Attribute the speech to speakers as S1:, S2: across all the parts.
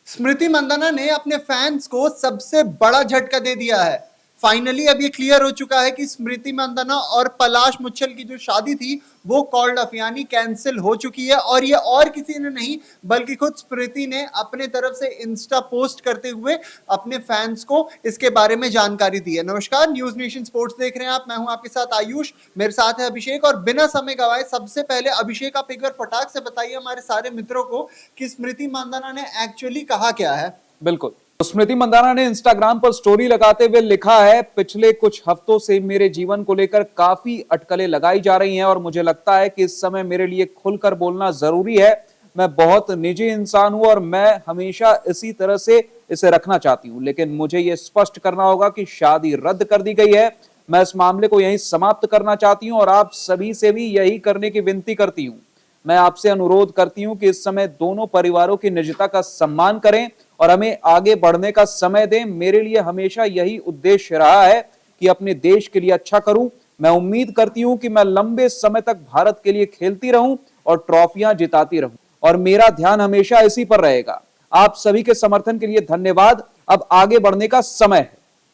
S1: स्मृति मंदाना ने अपने फैंस को सबसे बड़ा झटका दे दिया है। फाइनली अब ये क्लियर हो चुका है कि स्मृति मंदाना और पलाश मुच्छल की जो शादी थी वो कॉल्ड ऑफ यानी कैंसिल हो चुकी है। और ये और किसी ने नहीं बल्कि खुद स्मृति ने अपने तरफ से इंस्टा पोस्ट करते हुए अपने फैंस को इसके बारे में जानकारी दी है। नमस्कार, न्यूज नेशन स्पोर्ट्स देख रहे हैं आप। मैं हूं आपके साथ आयुष, मेरे साथ है अभिषेक। और बिना समय गवाए सबसे पहले अभिषेक, आप एक बार फटाक से बताइए हमारे सारे मित्रों को कि स्मृति मंदाना ने एक्चुअली कहा क्या है।
S2: बिल्कुल, तो स्मृति मंदाना ने इंस्टाग्राम पर स्टोरी लगाते हुए लिखा है, पिछले कुछ हफ्तों से मेरे जीवन को लेकर काफी अटकलें लगाई जा रही हैं और मुझे लगता है कि इस समय मेरे लिए खुलकर बोलना जरूरी है। मैं बहुत निजी इंसान हूं और मैं हमेशा इसी तरह से इसे रखना चाहती हूं, लेकिन मुझे यह स्पष्ट करना होगा कि शादी रद्द कर दी गई है। मैं इस मामले को यहीं समाप्त करना चाहती हूं और आप सभी से भी यही करने की विनती करती हूं। मैं आपसे अनुरोध करती हूं कि इस समय दोनों परिवारों की निजता का सम्मान करें और हमें आगे बढ़ने का समय दें। मेरे लिए हमेशा यही उद्देश्य रहा है कि अपने देश के लिए अच्छा करूं। मैं उम्मीद करती हूं कि मैं लंबे समय तक भारत के लिए खेलती रहूं और ट्रॉफियां जिताती रहूं और मेरा ध्यान हमेशा इसी पर रहेगा। आप सभी के समर्थन के लिए धन्यवाद। अब आगे बढ़ने का समय है।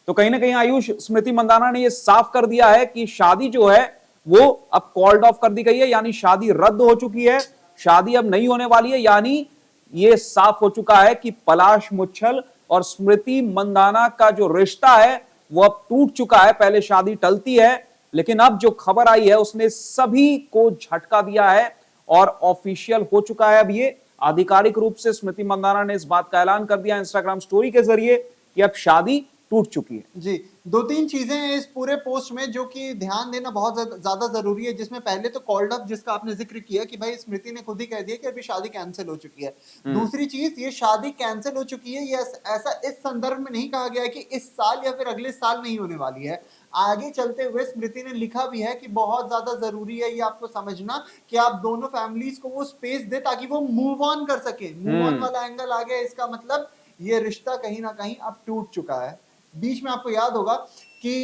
S2: तो कहीं ना कहीं आयुष, स्मृति मंदाना ने यह साफ कर दिया है कि शादी जो है वो अब कॉल्ड ऑफ कर दी गई है, यानी शादी रद्द हो चुकी है, शादी अब नहीं होने वाली है। यानी ये साफ हो चुका है कि पलाश मुच्छल और स्मृति मंदाना का जो रिश्ता है वो अब टूट चुका है। पहले शादी टलती है, लेकिन अब जो खबर आई है उसने सभी को झटका दिया है और ऑफिशियल हो चुका है। अब ये आधिकारिक रूप से स्मृति मंदाना ने इस बात का ऐलान कर दिया इंस्टाग्राम स्टोरी के जरिए कि अब शादी टूट चुकी है।
S1: जी, दो तीन चीजें हैं इस पूरे पोस्ट में जो कि ध्यान देना बहुत ज्यादा जरूरी है। जिसमें पहले तो कॉल्ड अप, जिसका आपने जिक्र किया कि भाई स्मृति ने खुद ही कह दिया कि अभी शादी कैंसिल हो चुकी है। दूसरी चीज, ये शादी कैंसिल हो चुकी है, ये ऐसा इस संदर्भ में नहीं कहा गया है कि इस साल या फिर अगले साल नहीं होने वाली है। आगे चलते हुए स्मृति ने लिखा भी है कि बहुत ज्यादा जरूरी है ये आपको समझना कि आप दोनों फैमिलीज को वो स्पेस दे ताकि वो मूव ऑन कर सके। मूव ऑन वाला एंगल आ गया, इसका मतलब ये रिश्ता कहीं ना कहीं अब टूट चुका है। बीच में आपको याद होगा कि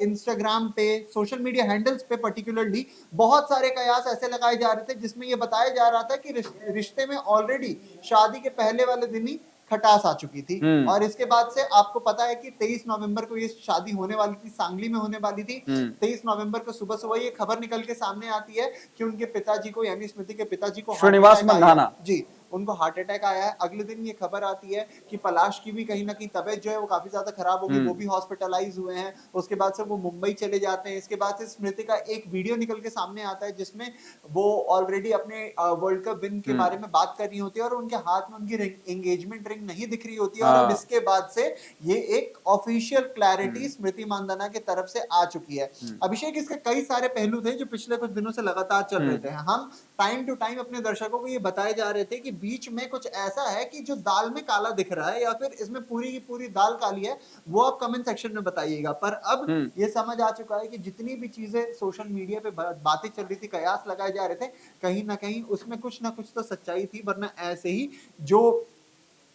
S1: इंस्टाग्राम पे, सोशल मीडिया हैंडल्स पे पर्टिकुलरली बहुत सारे कयास ऐसे लगाए जा रहे थे जिसमें ये बताया जा रहा था कि रिश्ते में ऑलरेडी शादी के पहले वाले दिन ही खटास आ चुकी थी। और इसके बाद से आपको पता है कि 23 नवंबर को ये शादी होने वाली थी, सांगली में होने वाली थी। 23 नवंबर को सुबह सुबह ये खबर निकल के सामने आती है कि उनके पिताजी को, यानी स्मृति के पिताजी को
S2: श्रीनिवास मंदाना
S1: जी, उनको हार्ट अटैक आया है। अगले दिन ये खबर आती है कि पलाश की भी कहीं ना कहीं तबीयत जो है वो काफी ज्यादा खराब हो गई, वो भी हॉस्पिटलाइज हुए हैं। उसके बाद से वो मुंबई चले जाते हैं। इसके बाद से स्मृति का एक वीडियो निकल के सामने आता है जिसमें वो ऑलरेडी अपने वर्ल्ड कप विन के बारे में बात कर रही होती है और उनके हाथ में उनकी एंगेजमेंट रिंग नहीं दिख रही होती है। और इसके बाद से ये एक ऑफिशियल क्लैरिटी स्मृति मंदाना की तरफ से आ चुकी है। अभिषेक, इसके कई सारे पहलू थे जो पिछले कुछ दिनों से लगातार चल रहे थे। हम टाइम टू टाइम अपने दर्शकों को ये बताए जा रहे थे कि बीच में कुछ ऐसा है कि जो दाल में काला दिख रहा है या फिर इसमें पूरी की पूरी दाल काली है, वो आप कमेंट सेक्शन में बताइएगा। पर अब ये समझ आ चुका है कि जितनी भी चीजें सोशल मीडिया पे बातें चल रही थी, कयास लगाए जा रहे थे, कहीं ना कहीं उसमें कुछ ना कुछ तो सच्चाई थी। वरना ऐसे ही जो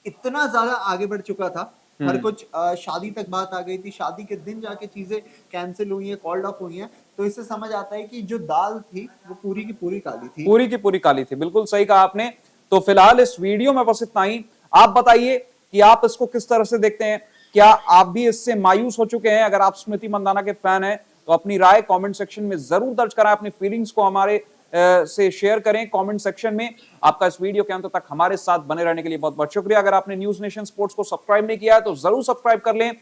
S1: इतना ज्यादा आगे बढ़ चुका था, हर कुछ शादी तक बात आ गई थी, शादी के दिन जाके चीजें कैंसिल हुई है, कॉल्ड ऑफ हुई हैं। तो इससे समझ आता है कि जो दाल थी वो पूरी की पूरी काली थी।
S2: पूरी की पूरी काली थी, बिल्कुल सही कहा आपने। तो फिलहाल इस वीडियो में बस इतना ही। आप बताइए कि आप इसको किस तरह से देखते हैं। क्या आप भी इससे मायूस हो चुके हैं? अगर आप स्मृति मंदाना के फैन हैं तो अपनी राय कमेंट सेक्शन में जरूर दर्ज कराएं। अपनी फीलिंग्स को हमारे से शेयर करें कमेंट सेक्शन में। आपका इस वीडियो के अंत तक हमारे साथ बने रहने के लिए बहुत बहुत शुक्रिया। अगर आपने न्यूज नेशन स्पोर्ट्स को सब्सक्राइब नहीं किया है तो जरूर सब्सक्राइब कर लें